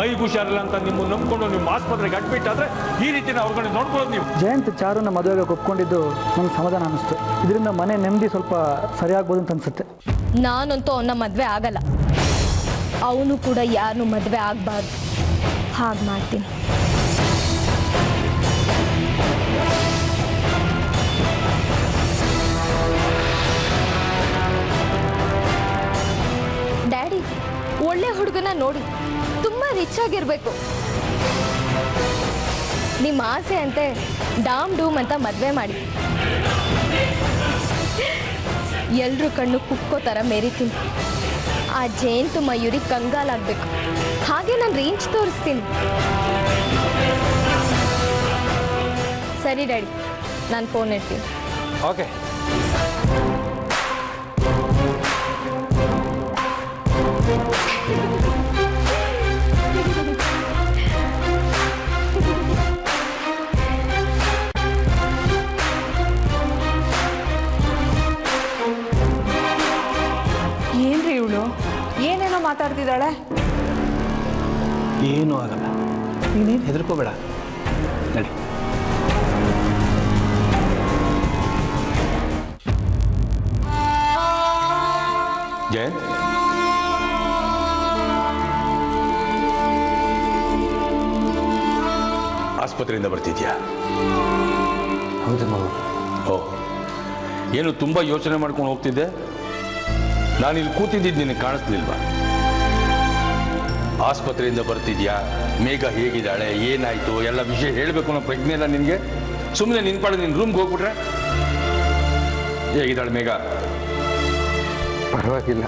ಮೈಗೆ ಹುಷಾರಿಲ್ಲ ಅಂತ ನಿಮ್ಮನ್ನು ನಂಬ್ಕೊಂಡು ನಿಮ್ಮ ಆಸ್ಪತ್ರೆಗೆ ಅಡ್ಮಿಟ್ ಆದರೆ ಈ ರೀತಿನ ಅವ್ರುಗಳನ್ನ ನೋಡ್ಕೊಳ್ಳೋದು ನೀವು. ಜಯಂತ್ ಚಾರುನ ಮದುವೆಗೆ ಒಪ್ಕೊಂಡಿದ್ದು ನಂಗೆ ಸಮಾಧಾನ ಅನ್ನಿಸ್ತು. ಇದರಿಂದ ಮನೆ ನೆಮ್ಮದಿ ಸ್ವಲ್ಪ ಸರಿಯಾಗ್ಬೋದು ಅಂತ ಅನ್ಸುತ್ತೆ. ನಾನಂತೂ ಅವನ ಮದುವೆ ಆಗಲ್ಲ. ಅವನು ಕೂಡ ಯಾರನ್ನೂ ಮದುವೆ ಆಗಬಾರ್ದು. ಹಾಗೆ ಮಾಡ್ತೀನಿ. ಡ್ಯಾಡಿ, ಒಳ್ಳೆ ಹುಡುಗನ ನೋಡಿ, ತುಂಬಾ ರಿಚ್ ಆಗಿರ್ಬೇಕು. ನಿಮ್ಮ ಆಸೆ ಅಂತೆ ಡಾಮ್ ಡೂಮ್ ಅಂತ ಮದುವೆ ಮಾಡಿ ಎಲ್ರೂ ಕಣ್ಣು ಕುಕ್ಕೋ ಥರ ಮೆರಿತೀನಿ. ಆ ಜಯಂತು ಮಯೂರಿ ಕಂಗಾಲಾಗಬೇಕು. ಹಾಗೆ ನಾನು ರೇಂಜ್ ತೋರಿಸ್ತೀನಿ. ಸರಿ ಡ್ಯಾಡಿ, ನಾನು ಫೋನ್ ಇಡ್ತೀನಿ. ಓಕೆ. ಏನ್ರಿ ಇವಳು ಏನೇನೋ ಮಾತಾಡ್ತಿದ್ದಾಳೆ? ಏನೂ ಆಗಲ್ಲ, ನೀನೇನು ಹೆದರ್ಕೋಬೇಡ. ನಡಿ. ಜಯಂತ್, ಆಸ್ಪತ್ರೆಯಿಂದ ಬರ್ತಿದ್ಯಾ? ಹೌದು ಮಾವ. ಓ, ಏನು ತುಂಬ ಯೋಚನೆ ಮಾಡ್ಕೊಂಡು ಹೋಗ್ತಿದ್ದೆ? ನಾನಿಲ್ಲಿ ಕೂತಿದ್ದಿದ್ದು ನಿನಗೆ ಕಾಣಿಸ್ಲಿಲ್ವಾ? ಆಸ್ಪತ್ರೆಯಿಂದ ಬರ್ತಿದ್ಯಾ, ಮೇಘ ಹೇಗಿದ್ದಾಳೆ, ಏನಾಯಿತು ಎಲ್ಲ ವಿಷಯ ಹೇಳಬೇಕು ಅನ್ನೋ ಪ್ರಜ್ಞೆ ಇಲ್ಲ ನಿನಗೆ. ಸುಮ್ಮನೆ ನಿನ್ಪಾಡು ನಿನ್ನ ರೂಮ್ಗೆ ಹೋಗ್ಬಿಟ್ರೆ. ಹೇಗಿದ್ದಾಳೆ ಮೇಘ? ಪರವಾಗಿಲ್ಲ,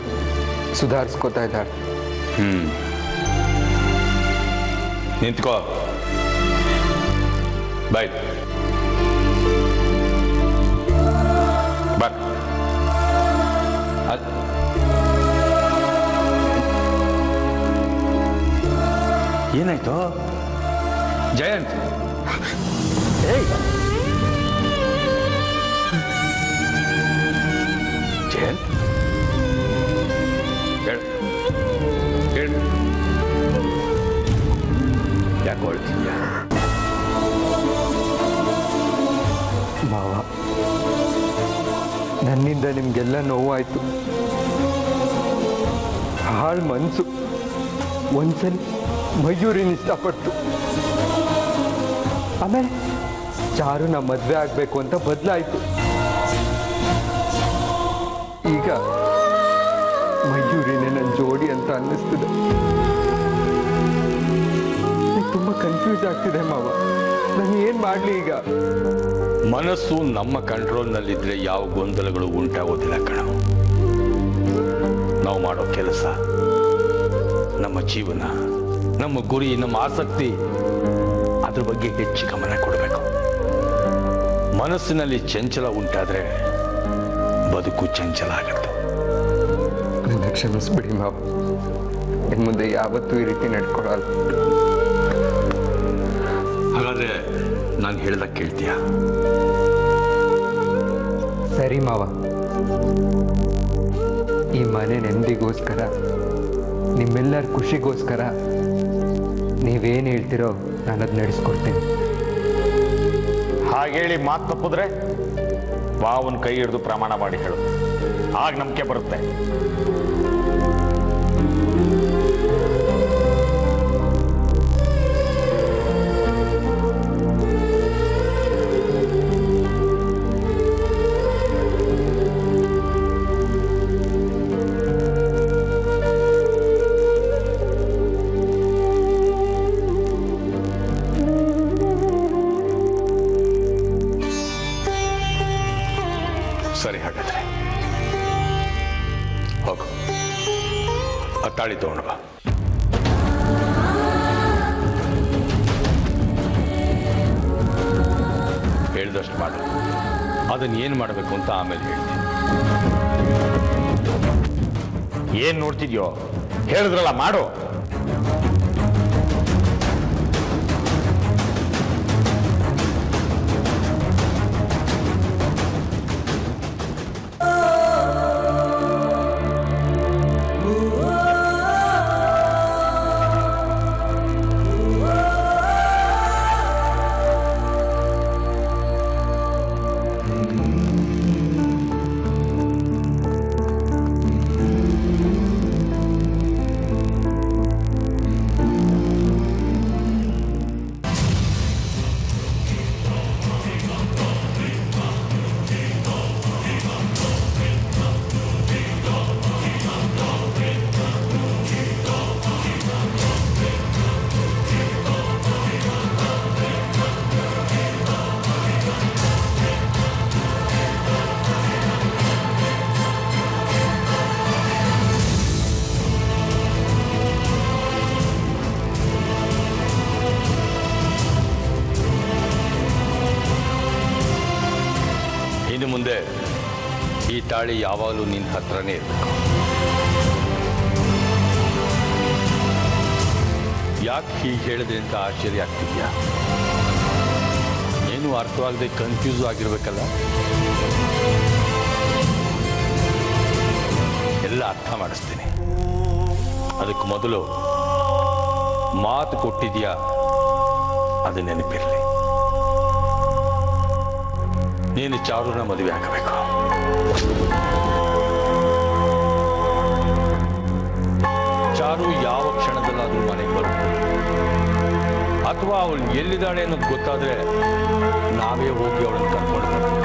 ಸುಧಾರಿಸ್ಕೋತಾ ಇದ್ದಾಳೆ. ನಿಂತ್ಕೋ. ಬಾಯ್. ಬಾ. ಏನಾಯ್ತು ಜಯಂತ್? ಏಯ್ ಜಯಂತ್, ಹೇಳು, ಯಾಕೆ ಹೊಳ್ತಿದ್ಯಾ? ಮಾವ, ನನ್ನಿಂದ ನಿಮಗೆಲ್ಲ ನೋವಾಯಿತು. ಹಾಳು ಮನಸ್ಸು. ಒಂದ್ಸಲಿ ಮಯೂರಿನ ಇಷ್ಟಪಟ್ಟು, ಆಮೇಲೆ ಚಾರುನ ಮದುವೆ ಆಗಬೇಕು ಅಂತ ಬದಲಾಯಿತು. ಈಗ ಮಯೂರಿನೇ ನನ್ನ ಜೋಡಿ ಅಂತ ಅನ್ನಿಸ್ತಿದೆ. ತುಂಬ ಕನ್ಫ್ಯೂಸ್ ಆಗ್ತಿದೆ ಮಾವ. ನಾನು ಏನು ಮಾಡಲಿ ಈಗ? ಮನಸ್ಸು ನಮ್ಮ ಕಂಟ್ರೋಲ್ನಲ್ಲಿದ್ದರೆ ಯಾವ ಗೊಂದಲಗಳು ಉಂಟಾಗೋದಿಲ್ಲ ಕಣ. ನಾವು ಮಾಡೋ ಕೆಲಸ, ನಮ್ಮ ಜೀವನ, ನಮ್ಮ ಗುರಿ, ನಮ್ಮ ಆಸಕ್ತಿ, ಅದ್ರ ಬಗ್ಗೆ ಹೆಚ್ಚು ಗಮನ ಕೊಡಬೇಕು. ಮನಸ್ಸಿನಲ್ಲಿ ಚಂಚಲ ಉಂಟಾದರೆ ಬದುಕು ಚಂಚಲ ಆಗುತ್ತೆ. ನನ್ನ ಕ್ಷಮಿಸ್ಬಿಡಿ ಮಾವ. ಇನ್ನು ಮುಂದೆ ಯಾವತ್ತೂ ಈ ರೀತಿ ನಡ್ಕೊಳಲ್ಲ. ಹಾಗಾದ್ರೆ ನಾನು ಹೇಳ್ದಾಗ ಕೇಳ್ತೀಯ? ಸರಿ ಮಾವ. ಈ ಮನೆ ನೆಮ್ಮದಿಗೋಸ್ಕರ, ನಿಮ್ಮೆಲ್ಲರ ಖುಷಿಗೋಸ್ಕರ ನೀವೇನು ಹೇಳ್ತಿರೋ ನಾನು ಅದು ನಡೆಸ್ಕೊಡ್ತೀನಿ. ಹಾಗೇಳಿ ಮಾತು ತಪ್ಪಿದ್ರೆ ಬಾವನ್ ಕೈ ಹಿಡಿದು ಪ್ರಮಾಣ ಮಾಡಿ ಹೇಳು. ಆಗ ನಂಬಿಕೆ ಬರುತ್ತೆ. ಸರಿ, ಹಾಗಾದ್ರೆ ಹೋಗು, ಆ ತಾಳಿ ತಗೊಂಡು ಬಾ. ಹೇಳ್ದಷ್ಟು ಮಾಡು. ಅದನ್ನ ಏನು ಮಾಡಬೇಕು ಅಂತ ಆಮೇಲೆ ಹೇಳ್ತೀನಿ. ಏನ್ ನೋಡ್ತಿದ್ಯೋ? ಹೇಳಿದ್ರಲ್ಲ, ಮಾಡು. ತಾಳಿ ಯಾವಾಗಲೂ ನಿನ್ನ ಹತ್ರನೇ ಇರಬೇಕು. ಯಾಕೆ ಹೀಗೆ ಹೇಳಿದೆ ಅಂತ ಆಶ್ಚರ್ಯ ಆಗ್ತಿದ್ಯಾ? ಏನು ಅರ್ಥವಾಗದೆ ಕನ್ಫ್ಯೂಸ್ ಆಗಿರ್ಬೇಕಲ್ಲ? ಎಲ್ಲ ಅರ್ಥ ಮಾಡಿಸ್ತೀನಿ. ಅದಕ್ಕೆ ಮೊದಲು ಮಾತು ಕೊಟ್ಟಿದ್ಯಾ ಅದು ನೆನಪಿರಲಿ. ನೀನು ಚಾರುನ ಮದುವೆ ಆಗಬೇಕು. ಚಾರು ಯಾವ ಕ್ಷಣದಲ್ಲಾದ್ರೂ ಮನೆಗೆ ಬರುತ್ತೆ, ಅಥವಾ ಅವಳು ಎಲ್ಲಿದ್ದಾಳೆ ಅನ್ನೋದು ಗೊತ್ತಾದ್ರೆ ನಾವೇ ಹೋಗಿ ಅವಳನ್ನು ಕರ್ಕೊಂಡು ಬರ್ತೀವಿ.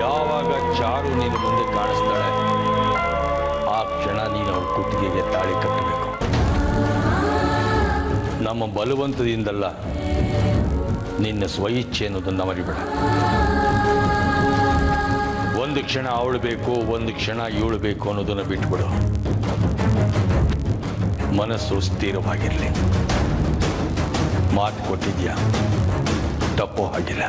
ಯಾವಾಗ ಚಾರು ನೀನು ಮುಂದೆ ಕಾಣಿಸ್ತಾಳೆ ಆ ಕ್ಷಣ ನೀನು ಅವಳ ಕುತ್ತಿಗೆಗೆ ತಾಳಿ ಕಟ್ಟಬೇಕು. ನಮ್ಮ ಬಲವಂತದಿಂದಲ್ಲ, ನಿನ್ನ ಸ್ವಇಚ್ಛೆ ಅನ್ನೋದನ್ನು ಮರಿಬೇಡ. ಒಂದು ಕ್ಷಣ ಅವಳು ಬೇಕು, ಒಂದು ಕ್ಷಣ ಇವಳು ಬೇಕು ಅನ್ನೋದನ್ನು ಬಿಟ್ಬಿಡು. ಮನಸ್ಸು ಸ್ಥಿರವಾಗಿರಲಿ. ಮಾತು ಕೊಟ್ಟಿದ್ಯಾ, ತಪ್ಪು ಹಾಗಿಲ್ಲ.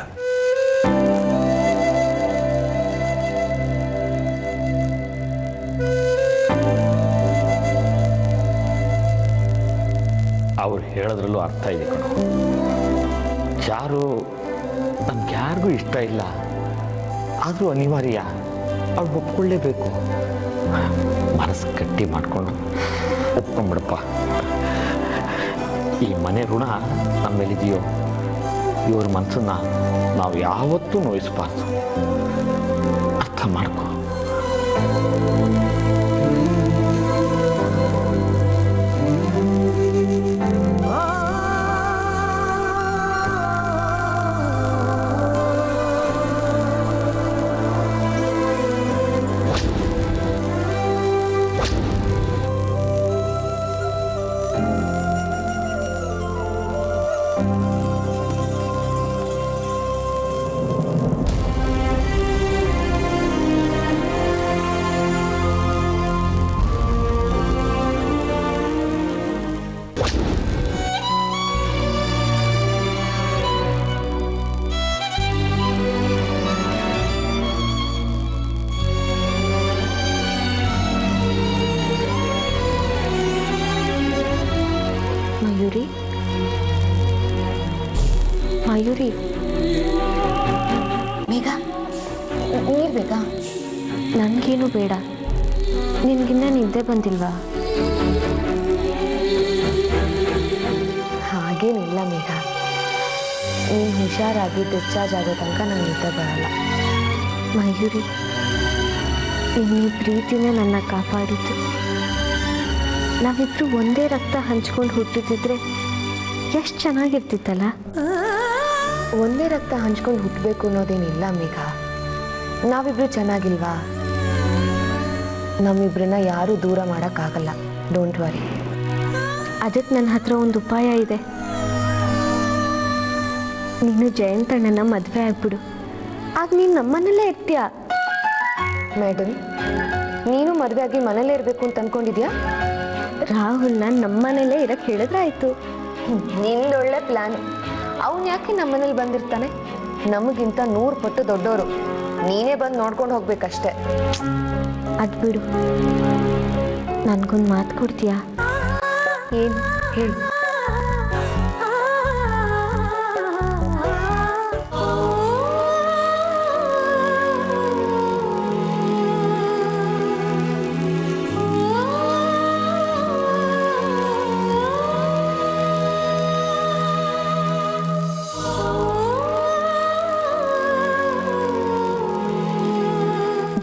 ಅವ್ರು ಹೇಳೋದ್ರಲ್ಲೂ ಅರ್ಥ ಇದೆ ಕಣೋ. ಚಾರು ನಮ್ಗೆ ಯಾರಿಗೂ ಇಷ್ಟ ಇಲ್ಲ, ಆದರೂ ಅನಿವಾರ್ಯ, ಅವ್ಳು ಒಪ್ಕೊಳ್ಳೇಬೇಕು. ಮನಸ್ಸು ಗಟ್ಟಿ ಮಾಡಿಕೊಂಡು ಒಪ್ಕೊಂಡ್ಬಿಡಪ್ಪ. ಈ ಮನೆ ಋಣ ನಮ್ಮ ಮೇಲಿದೆಯೋ ಇವ್ರ ಮನಸ್ಸನ್ನ ನಾವು ಯಾವತ್ತೂ ನೋಯಿಸಬಾರ್ದು. ಅರ್ಥ ಮಾಡ್ಕೊ. ಮಯೂರಿ, ಬೇಗ ನೀರು ಬೇಕಾ? ನನಗೇನು ಬೇಡ. ನಿನಗಿನ್ನ ನಿದ್ದೆ ಬಂದಿಲ್ವಾ? ಹಾಗೇನಿಲ್ಲ ಮೇಘ, ನೀನು ಹುಷಾರಾಗಿ ಡಿಸ್ಚಾರ್ಜ್ ಆಗೋ ತನಕ ನನಗೆ ನಿದ್ದೆ ಬರಲ್ಲ. ಮಯೂರಿ, ನಿನ್ನ ಪ್ರೀತಿನೇ ನನ್ನ ಕಾಪಾಡಿತು. ನಾವಿಬ್ರು ಒಂದೇ ರಕ್ತ ಹಂಚ್ಕೊಂಡು ಹುಟ್ಟಿದ್ರೆ ಎಷ್ಟು ಚೆನ್ನಾಗಿರ್ತಿತ್ತಲ್ಲ. ಒಂದೇ ರಕ್ತ ಹಂಚ್ಕೊಂಡು ಹುಟ್ಟಬೇಕು ಅನ್ನೋದೇನಿಲ್ಲ ಮೇಘ. ನಾವಿಬ್ರು ಚೆನ್ನಾಗಿಲ್ವಾ? ನಮ್ಮಿಬ್ರನ್ನ ಯಾರೂ ದೂರ ಮಾಡೋಕ್ಕಾಗಲ್ಲ. Don't worry. ಅದಕ್ಕೆ ನನ್ನ ಹತ್ರ ಒಂದು ಉಪಾಯ ಇದೆ. ನೀನು ಜಯಂತಣ್ಣನ ಮದುವೆ ಆಗ್ಬಿಡು, ಆಗ ನೀನು ನಮ್ಮನೆಲ್ಲೇ ಇರ್ತೀಯ. ಮೇಡಮ್, ನೀನು ಮದುವೆ ಆಗಿ ಮನೇಲೇ ಇರಬೇಕು ಅಂತ ಅನ್ಕೊಂಡಿದ್ಯಾ? ರಾಹುಲ್ನ ನಮ್ಮನೇಲೇ ಇರಕ್ಕೆ ಹೇಳಿದ್ರಾಯ್ತು. ನಿಂದೊಳ್ಳೆ ಪ್ಲಾನ್. ಅವನು ಯಾಕೆ ನಮ್ಮನೇಲಿ ಬಂದಿರ್ತಾನೆ? ನಮಗಿಂತ 100 ಪಟ್ಟು ದೊಡ್ಡವರು. ನೀನೇ ಬಂದು ನೋಡ್ಕೊಂಡು ಹೋಗ್ಬೇಕಷ್ಟೆ. ಅದು ಬಿಡು, ನನಗೊಂದು ಮಾತು ಕೊಡ್ತೀಯಾ? ಏನು ಹೇಳು.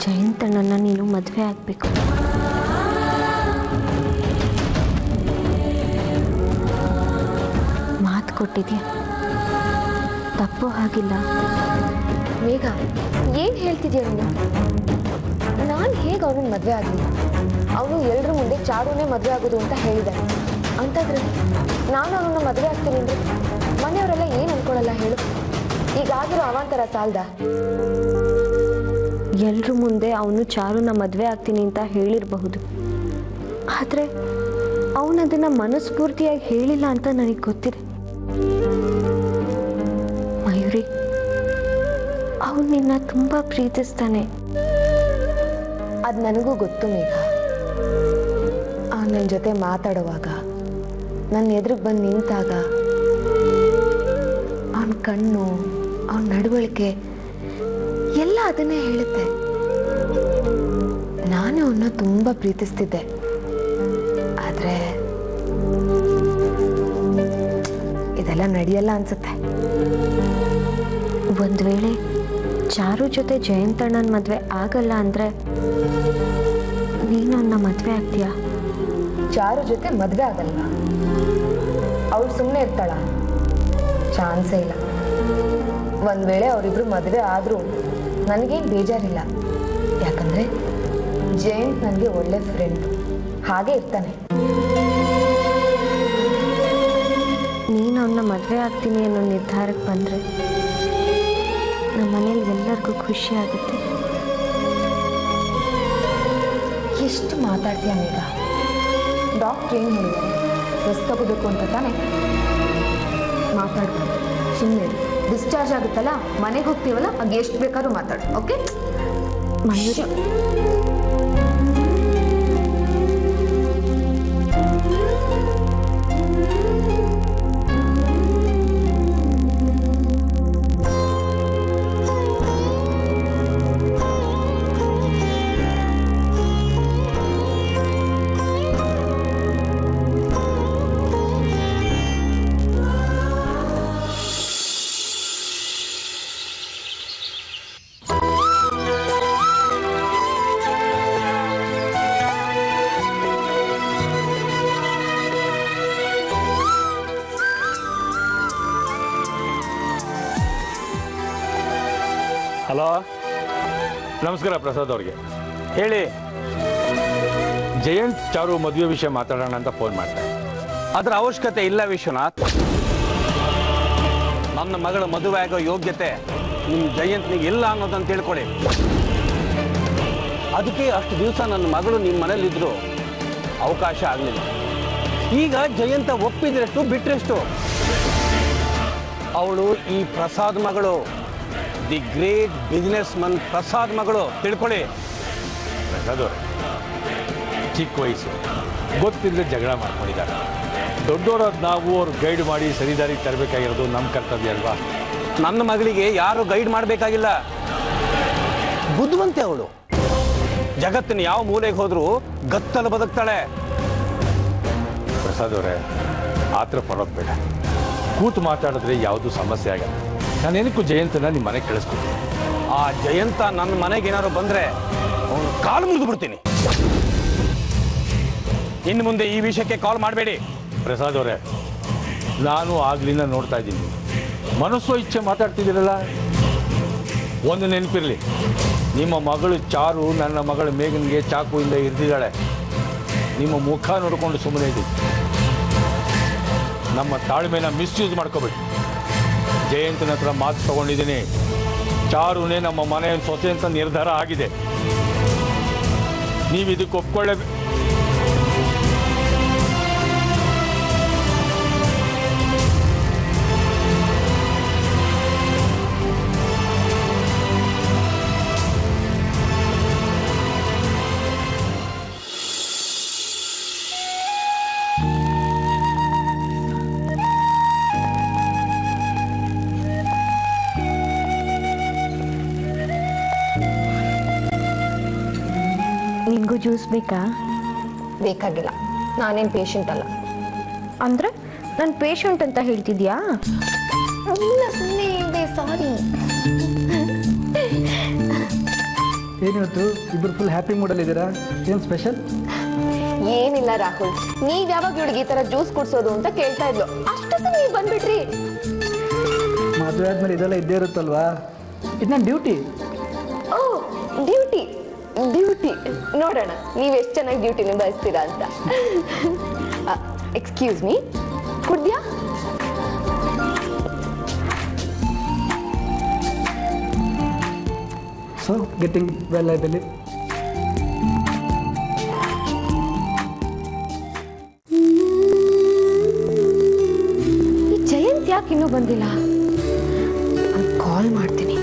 ಜಯಂತಣ್ಣನ ನೀನು ಮದುವೆ ಆಗಬೇಕು. ಮಾತು ಕೊಟ್ಟಿದ್ಯಾ, ತಪ್ಪು ಹಾಗಿಲ್ಲ. ಮೇಘ, ಏನು ಹೇಳ್ತಿದ್ಯಾ ನೀನು? ನಾನು ಹೇಗೆ ಅವನನ್ನ ಮದುವೆ ಆಗಲಿ? ಅವನು ಎಲ್ಲರ ಮುಂದೆ ಚಾರುನೇ ಮದುವೆ ಆಗೋದು ಅಂತ ಹೇಳಿದ್ದಾನೆ. ಅಂತಾದ್ರಲ್ಲಿ ನಾನು ಅವನನ್ನ ಮದುವೆ ಆಗ್ತೀನಿ ಅಂದರೆ ಮನೆಯವರೆಲ್ಲ ಏನು ಅನ್ಕೊಳ್ಳಲ್ಲ ಹೇಳು? ಈಗಾದರೂ ಅವಾಂತರ ಸಾಲ್ದ? ಎಲ್ರ ಮುಂದೆ ಅವನು ಚಾರುನ ಮದುವೆ ಆಗ್ತೀನಿ ಅಂತ ಹೇಳಿರಬಹುದು, ಆದರೆ ಅವನದನ್ನು ಮನಸ್ಫೂರ್ತಿಯಾಗಿ ಹೇಳಿಲ್ಲ ಅಂತ ನನಗೆ ಗೊತ್ತಿದೆ. ಮಯೂರಿ, ಅವನು ನಿನ್ನ ತುಂಬ ಪ್ರೀತಿಸ್ತಾನೆ. ಅದು ನನಗೂ ಗೊತ್ತು ಮೇಘ. ನನ್ನ ಜೊತೆ ಮಾತಾಡುವಾಗ, ನನ್ನ ಎದುರಿಗೆ ಬಂದು ನಿಂತಾಗ ಅವನ ಕಣ್ಣು, ಅವನ ನಡವಳಿಕೆ ಎಲ್ಲ ಅದನ್ನೇ ಹೇಳುತ್ತೆ. ನಾನು ಅವನ್ನ ತುಂಬ ಪ್ರೀತಿಸ್ತಿದ್ದೆ. ಆದರೆ ಇದೆಲ್ಲ ನಡೆಯಲ್ಲ ಅನ್ಸುತ್ತೆ. ಒಂದು ವೇಳೆ ಚಾರು ಜೊತೆ ಜಯಂತಣ್ಣನ ಮದುವೆ ಆಗಲ್ಲ ಅಂದರೆ ನೀನು ಅವನ್ನ ಮದುವೆ ಆಗ್ತೀಯಾ? ಚಾರು ಜೊತೆ ಮದುವೆ ಆಗಲ್ವಾ? ಅವಳು ಸುಮ್ಮನೆ ಇರ್ತಾಳ? ಚಾನ್ಸೇ ಇಲ್ಲ. ಒಂದು ವೇಳೆ ಅವರಿಬ್ರು ಮದುವೆ ಆದರೂ ನನಗೇನು ಬೇಜಾರಿಲ್ಲ. ಯಾಕಂದರೆ ಜಯಂತ್ ನನಗೆ ಒಳ್ಳೆ ಫ್ರೆಂಡ್, ಹಾಗೆ ಇರ್ತಾನೆ. ನೀನು ಅವನ್ನ ಮದುವೆ ಆಗ್ತೀನಿ ಅನ್ನೋ ನಿರ್ಧಾರಕ್ಕೆ ಬಂದರೆ ನಮ್ಮ ಮನೇಲಿ ಎಲ್ಲರಿಗೂ ಖುಷಿ ಆಗುತ್ತೆ. ಎಷ್ಟು ಮಾತಾಡ್ತೀಯ ಮೇಘ? ಡಾಕ್ಟ್ರ್ ಏನು ಹೇಳಿದ್ದಾರೆ? ರೆಸ್ಟ್ ತಗೋಬೇಕು ಅಂತ ತಾನೆ? ಮಾತಾಡ್ಬೋದು, ಸುಮ್ಮನೆ ಡಿಸ್ಚಾರ್ಜ್ ಆಗುತ್ತಲ್ಲ, ಮನೆಗೆ ಹೋಗ್ತೀವಲ್ಲ, ಆಗ ಎಷ್ಟು ಬೇಕಾದ್ರೂ ಮಾತಾಡು. ಓಕೆ ಮಯೂರಿ, ಹಲೋ, ನಮಸ್ಕಾರ ಪ್ರಸಾದ್ ಅವ್ರಿಗೆ. ಹೇಳಿ. ಜಯಂತ್ ಚಾರು ಮದುವೆ ವಿಷಯ ಮಾತಾಡೋಣ ಅಂತ ಫೋನ್ ಮಾಡ್ದೆ. ಅದರ ಅವಶ್ಯಕತೆ ಇಲ್ಲ ವಿಶ್ವನಾಥ್. ನನ್ನ ಮಗಳ ಮದುವೆ ಆಗೋ ಯೋಗ್ಯತೆ ನಿಮ್ಮ ಜಯಂತ್ನಿಗೆ ಇಲ್ಲ ಅನ್ನೋದನ್ನು ತಿಳ್ಕೊಳ್ಳಿ. ಅದಕ್ಕೆ ಅಷ್ಟು ದಿವಸ ನನ್ನ ಮಗಳು ನಿಮ್ಮ ಮನೇಲಿದ್ರು ಅವಕಾಶ ಆಗಲಿಲ್ಲ. ಈಗ ಜಯಂತ ಒಪ್ಪಿದ್ರೆಷ್ಟು ಬಿಟ್ರೆಷ್ಟು. ಅವಳು ಈ ಪ್ರಸಾದ್ ಮಗಳು, the great business Mann Prasad ಮಗಳು, ತಿಳ್ಕೊಳ್ಳಿ. ಪ್ರಸಾದ್ ಅವ್ರೆ, ಚಿಕ್ಕ ವಯಸ್ಸು, ಗೊತ್ತಿಲ್ಲದೆ ಜಗಳ ಮಾಡ್ಕೊಂಡಿದ್ದಾರೆ. ದೊಡ್ಡವರಾದ ನಾವು ಅವ್ರು ಗೈಡ್ ಮಾಡಿ ಸರಿದಾರಿಗೆ ತರಬೇಕಾಗಿರೋದು ನಮ್ಮ ಕರ್ತವ್ಯ ಅಲ್ವಾ? ನನ್ನ ಮಗಳಿಗೆ ಯಾರು ಗೈಡ್ ಮಾಡಬೇಕಾಗಿಲ್ಲ. ಬುದ್ಧಿವಂತೆ ಅವಳು. ಜಗತ್ತಿನ ಯಾವ ಮೂಲೆಗೆ ಹೋದ್ರೂ ಗತ್ತಲು ಬದುಕ್ತಾಳೆ. ಪ್ರಸಾದ್ ಅವರೇ, ಆ ಥರ ಪರೋದು ಬೇಡ. ಕೂತು ಮಾತಾಡಿದ್ರೆ ಯಾವುದೂ ಸಮಸ್ಯೆ ಆಗಲ್ಲ. ನಾನೇನಕ್ಕೂ ಜಯಂತನ ನಿಮ್ಮ ಮನೆಗೆ ಕಳಿಸ್ಕೊಡ್ತೀನಿ. ಆ ಜಯಂತ ನನ್ನ ಮನೆಗೆ ಏನಾದ್ರು ಬಂದ್ರೆ ಅವನು ಕಾಲು ಮುರಿದು ಬಿಡ್ತೀನಿ. ಇನ್ನು ಮುಂದೆ ಈ ವಿಷಯಕ್ಕೆ ಕಾಲ್ ಮಾಡಬೇಡಿ. ಪ್ರಸಾದ್ ಅವರೇ, ನಾನು ಆಗ್ಲಿಂದ ನೋಡ್ತಾ ಇದ್ದೀನಿ, ಮನಸ್ಸು ಇಚ್ಛೆ ಮಾತಾಡ್ತಿದ್ದೀರಲ್ಲ. ಒಂದು ನೆನಪಿರಲಿ, ನಿಮ್ಮ ಮಗಳು ಚಾರು ನನ್ನ ಮಗಳ ಮೇಘನ್ಗೆ ಚಾಕುವಿಂದ ಇರ್ದಿದ್ದಾಳೆ. ನಿಮ್ಮ ಮುಖ ನೋಡಿಕೊಂಡು ಸುಮ್ಮನೆ ಇದ್ದೀವಿ. ನಮ್ಮ ತಾಳ್ಮೆನ ಮಿಸ್ಯೂಸ್ ಮಾಡ್ಕೋಬೇಡಿ. ಜಯಂತನ ಹತ್ರ ಮಾತು ತಗೊಂಡಿದ್ದೀನಿ. ಚಾರುನೇ ನಮ್ಮ ಮನೆಯ ಸೊಸೆ ಅಂತ ನಿರ್ಧಾರ ಆಗಿದೆ. ನೀವು ಇದಕ್ಕೆ ಒಪ್ಕೊಳ್ಳೇಬೇಕು. ನಿನಗೂ ಜ್ಯೂಸ್ ಬೇಕಾ? ಬೇಕಾಗಿಲ್ಲ, ನಾನೇನು ಪೇಷಂಟ್ ಅಲ್ಲ. ಅಂದರೆ ನಾನು ಪೇಷಂಟ್ ಅಂತ ಹೇಳ್ತಿದ್ಯಾ? ಇಲ್ಲ, ಸುಮ್ಮನೆ ಹೇಳಿದೆ, ಸಾರಿ. ಏನಿವತ್ತು ಇಬ್ಬರು ಫುಲ್ ಹ್ಯಾಪಿ ಮೂಡಲ್ಲಿದ್ದೀರಾ? ಏನು ಸ್ಪೆಷಲ್? ಏನಿಲ್ಲ ರಾಹುಲ್, ನೀವ್ ಯಾವಾಗ ಇವಳಿಗೆ ಈ ತರ ಜ್ಯೂಸ್ ಕುಡ್ಸೋದು ಅಂತ ಕೇಳ್ತಾ ಇದ್ಲು. ಅಷ್ಟೊತ್ತು ನೀವು ಬಂದ್ಬಿಟ್ರಿ. ಮದುವೆ ಆದ್ಮೇಲೆ ಇದೆಲ್ಲ ಇದ್ದೇ ಇರುತ್ತಲ್ವಾ? ಇದು ನನ್ನ ಡ್ಯೂಟಿ. ಓ, ಡ್ಯೂಟಿ ಡ್ಯೂಟಿ ನೋಡೋಣ ನೀವು ಎಷ್ಟು ಚೆನ್ನಾಗಿ ಡ್ಯೂಟಿ ನಿಭಾಯಿಸ್ತೀರಾ ಅಂತ. ಎಕ್ಸ್ಕ್ಯೂಸ್ ಮೀ, ಕುಡ್ದ್ಯಾ? So getting well, I believe. ಈ ಜಯಂತ್ ಯಾಕೆ ಇನ್ನೂ ಬಂದಿಲ್ಲ? ಕಾಲ್ ಮಾಡ್ತೀನಿ.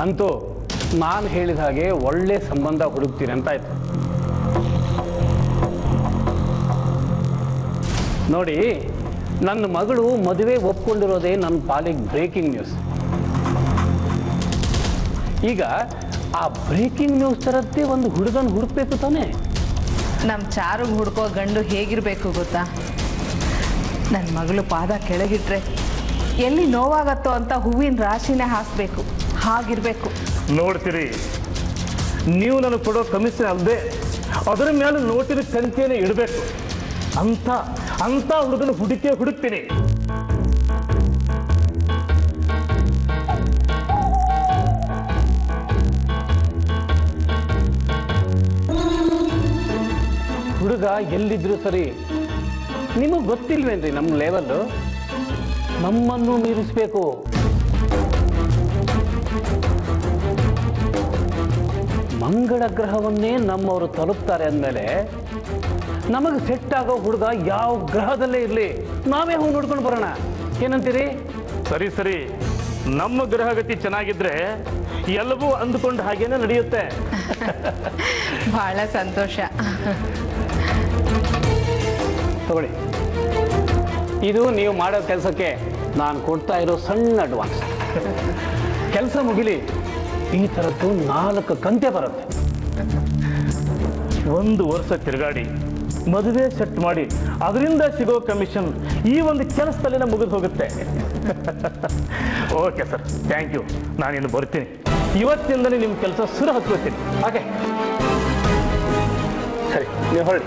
ಅಂತೂ ನಾನು ಹೇಳಿದ ಹಾಗೆ ಒಳ್ಳೆ ಸಂಬಂಧ ಹುಡುಕ್ತೀನಿ ಅಂತ ಆಯ್ತು. ನೋಡಿ, ನನ್ನ ಮಗಳು ಮದುವೆ ಒಪ್ಕೊಂಡಿರೋದೇ ನನ್ನ ಪಾಲಿಗೆ ಬ್ರೇಕಿಂಗ್ ನ್ಯೂಸ್. ಈಗ ಆ ಬ್ರೇಕಿಂಗ್ ನ್ಯೂಸ್ ತರದ್ದೇ ಒಂದು ಹುಡುಗನ ಹುಡುಕ್ಬೇಕು ತಾನೆ. ನಮ್ಮ ಚಾರುಗ್ ಹುಡ್ಕೋ ಗಂಡು ಹೇಗಿರಬೇಕು ಗೊತ್ತಾ? ನನ್ನ ಮಗಳು ಪಾದ ಕೆಳಗಿಟ್ರೆ ಎಲ್ಲಿ ನೋವಾಗತ್ತೋ ಅಂತ ಹೂವಿನ ರಾಶಿನೇ ಹಾಕಬೇಕು, ಹಾಗಿರ್ಬೇಕು. ನೋಡ್ತೀರಿ, ನೀವು ನನಗೆ ಕೊಡೋ ಕಮಿಷನ್ ಅಲ್ಲದೆ ಅದರ ಮೇಲೆ ನೋಟಿನ ಸಂಖ್ಯೆನೇ ಇಡಬೇಕು ಅಂತ ಹುಡುಗನ ಹುಡುಕ್ತೀನಿ. ಹುಡುಗ ಎಲ್ಲಿದ್ರು ಸರಿ, ನಿಮಗೆ ಗೊತ್ತಿಲ್ವೇನ್ರಿ ನಮ್ಮ ಲೆವೆಲ್ಲು? ನಮ್ಮನ್ನು ಮೀರಿಸ್ಬೇಕು. ಮಂಗಳ ಗ್ರಹವನ್ನೇ ನಮ್ಮವರು ತಲುಪ್ತಾರೆ ಅಂದಮೇಲೆ ನಮಗೆ ಸೆಟ್ ಆಗೋ ಹುಡುಗ ಯಾವ ಗ್ರಹದಲ್ಲೇ ಇರಲಿ, ನಾವೇ ಹೂ ನೋಡ್ಕೊಂಡು ಬರೋಣ. ಏನಂತೀರಿ? ಸರಿ, ನಮ್ಮ ಗ್ರಹಗತಿ ಚೆನ್ನಾಗಿದ್ರೆ ಎಲ್ಲವೂ ಅಂದುಕೊಂಡು ಹಾಗೇನೆ ನಡೆಯುತ್ತೆ. ಬಹಳ ಸಂತೋಷ. ತಗೊಳ್ಳಿ, ಇದು ನೀವು ಮಾಡೋ ಕೆಲಸಕ್ಕೆ ನಾನು ಕೊಡ್ತಾ ಇರೋ ಸಣ್ಣ ಅಡ್ವಾನ್ಸ್. ಕೆಲಸ ಮುಗಿಲಿ, ಈ ಥರದ್ದು 4 ಕಂತೆ ಬರುತ್ತೆ. 1 ವರ್ಷ ತಿರುಗಾಡಿ ಮದುವೆ ಸೆಟ್ ಮಾಡಿ ಅದರಿಂದ ಸಿಗೋ ಕಮಿಷನ್ ಈ ಒಂದು ಕೆಲಸದಲ್ಲಿನ ಮುಗಿದು ಹೋಗುತ್ತೆ. Okay sir, thank you. ನಾನಿನ್ನು ಬರ್ತೀನಿ. ಇವತ್ತಿಂದಲೇ ನಿಮ್ಮ ಕೆಲಸ ಸುರು ಹತ್ಕೋತೀನಿ. ಓಕೆ, ಸರಿ, ನೀವು ಹೊರಡಿ.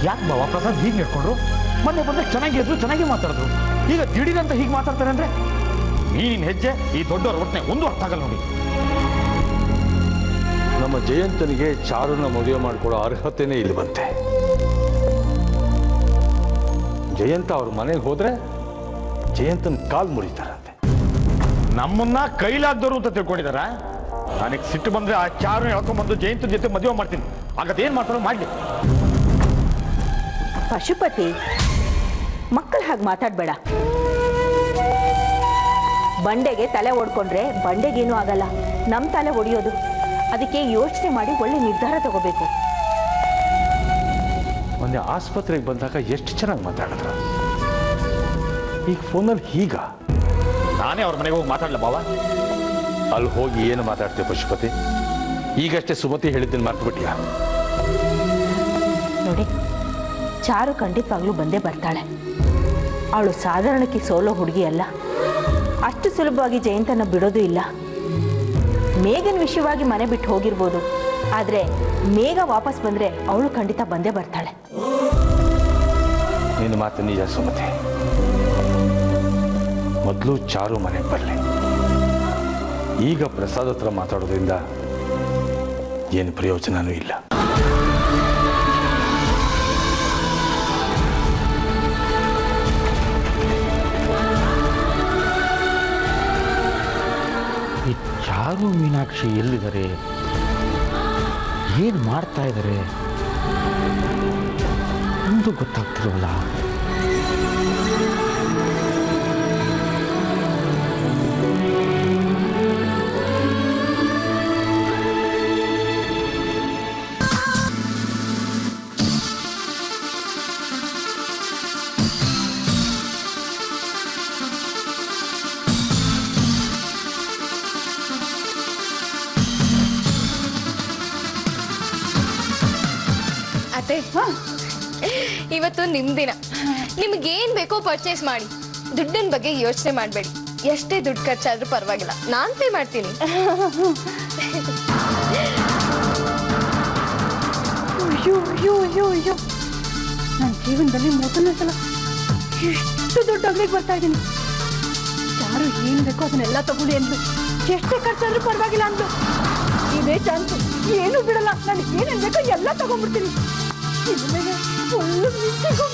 ಯಾಕೆ ಬಾವ ಪ್ರಸಾದ್ ಹೀಗೆ ನಡ್ಕೊಂಡ್ರು? ಮೊನ್ನೆ ಬಂದಾಗ ಚೆನ್ನಾಗಿದ್ರು, ಚೆನ್ನಾಗಿ ಮಾತಾಡಿದ್ರು. ಈಗ ದಿಢೀರಂತ ಹೀಗೆ ಮಾತಾಡ್ತಾರೆ ಅಂದ್ರೆ ನೀನಿನ ಹೆಜ್ಜೆ ಈ ದೊಡ್ಡವ್ರ ಒಟ್ಟನೆ ಒಂದು ಅರ್ಥ ಆಗಲ್ಲ ನೋಡಿ. ನಮ್ಮ ಜಯಂತನಿಗೆ ಚಾರುನ ಮದುವೆ ಮಾಡಿಕೊಡೋ ಅರ್ಹತೆನೇ ಇಲ್ವಂತೆ. ಜಯಂತ ಅವ್ರ ಮನೆಗೆ ಹೋದ್ರೆ ಜಯಂತನ ಕಾಲ್ ಮುರಿತಾರಂತೆ. ನಮ್ಮನ್ನ ಕೈಲಾಗ್ದವರು ಅಂತ ತಿಳ್ಕೊಂಡಿದಾರ. ನನಗೆ ಸಿಟ್ಟು ಬಂದ್ರೆ ಆ ಚಾರು ಹೇಳ್ಕೊಂಡ್ಬಂದು ಜಯಂತನ ಜೊತೆ ಮದುವೆ ಮಾಡ್ತೀನಿ. ಆಗದೇನ್ ಮಾಡ್ತಾರೋ ಮಾಡ್ಲಿ. ಪಶುಪತಿ, ಮಕ್ಕಳು ಹಾಗೆ ಮಾತಾಡಬೇಡ. ಬಂಡೆಗೆ ತಲೆ ಹೊಡ್ಕೊಂಡ್ರೆ ಬಂಡೆಗೇನೂ ಆಗಲ್ಲ, ನಮ್ಮ ತಲೆ ಹೊಡೆಯೋದು. ಅದಕ್ಕೆ ಯೋಚನೆ ಮಾಡಿ ಒಳ್ಳೆ ನಿರ್ಧಾರ ತಗೋಬೇಕು. ಮೊನ್ನೆ ಆಸ್ಪತ್ರೆಗೆ ಬಂದಾಗ ಎಷ್ಟು ಚೆನ್ನಾಗಿ ಮಾತಾಡಿದ್ರು. ಈಗ ಫೋನಲ್ಲಿ ಹೀಗ. ನಾನೇ ಅವ್ರ ಮನೆಗೆ ಹೋಗಿ ಮಾತಾಡ್ಲ ಬಾವ? ಅಲ್ಲಿ ಹೋಗಿ ಏನು ಮಾತಾಡ್ತೀವಿ ಪಶುಪತಿ? ಈಗಷ್ಟೇ ಸುಮತಿ ಹೇಳಿದ್ದನ್ನು ಮರ್ತ್ಬಿಟ್ಟಿಯಾ? ನೋಡಿ, ಚಾರು ಖಂಡಿತವಾಗ್ಲೂ ಬಂದೇ ಬರ್ತಾಳೆ. ಅವಳು ಸಾಧಾರಣಕ್ಕೆ ಸೋಲೋ ಹುಡುಗಿ ಅಲ್ಲ. ಅಷ್ಟು ಸುಲಭವಾಗಿ ಜಯಂತನ ಬಿಡೋದು ಇಲ್ಲ. ಮೇಘನ್ ವಿಷಯವಾಗಿ ಮನೆ ಬಿಟ್ಟು ಹೋಗಿರ್ಬೋದು, ಆದರೆ ಮೇಘ ವಾಪಸ್ ಬಂದರೆ ಅವಳು ಖಂಡಿತ ಬಂದೇ ಬರ್ತಾಳೆ. ನಿನ್ನ ಮಾತು ನಿಜ ಸುಮತಿ. ಮೊದಲು ಚಾರು ಮನೆಗೆ ಬರಲಿ. ಈಗ ಪ್ರಸಾದ್ ಹತ್ರ ಮಾತಾಡೋದ್ರಿಂದ ಏನು ಪ್ರಯೋಜನನೂ ಇಲ್ಲ. ಈ ಚಾರು ಮೀನಾಕ್ಷಿ ಎಲ್ಲಿದ್ದಾರೆ? ಏನು ಮಾಡ್ತಾ ಇದ್ದಾರೆ? ಒಂದು ಗೊತ್ತಾಗ್ತಿರೋಲ್ಲ. ಅತ್ತೆ, ಇವತ್ತು ನಿಮ್ ದಿನ. ನಿಮ್ಗೇನ್ ಬೇಕೋ ಪರ್ಚೇಸ್ ಮಾಡಿ. ದುಡ್ಡಿನ ಬಗ್ಗೆ ಯೋಚನೆ ಮಾಡಬೇಡಿ. ಎಷ್ಟೇ ದುಡ್ಡು ಖರ್ಚಾದ್ರೂ ಪರವಾಗಿಲ್ಲ, ನಾನ್ ಪೇ ಮಾಡ್ತೀನಿ. ಅಯ್ಯೋ, ನನ್ನ ಜೀವನದಲ್ಲಿ ಮೊದಲನೇ ಸಲ ಎಷ್ಟು ದೊಡ್ಡ ಅಂಗಡಿಗೆ ಬರ್ತಾ ಇದ್ದೀನಿ. ಯಾರು ಏನು ಬೇಕೋ ಅದನ್ನೆಲ್ಲ ತಗೊಳ್ಳಿ ಅಂದ್ರು. ಎಷ್ಟೇ ಖರ್ಚಾದ್ರೂ ಪರವಾಗಿಲ್ಲ ಅಂದ್ರು. ಇದೇ ಚಾನ್ಸು, ಏನು ಬಿಡಲ್ಲ. ನನಗೆ ಏನೇನು ಬೇಕೋ ಎಲ್ಲ ತಗೊಂಡ್ಬಿಡ್ತೀನಿ. ಇದ್ರ ಮೇಲೆ ಫುಲ್ಲು ಮಿಂಚಿಗೂ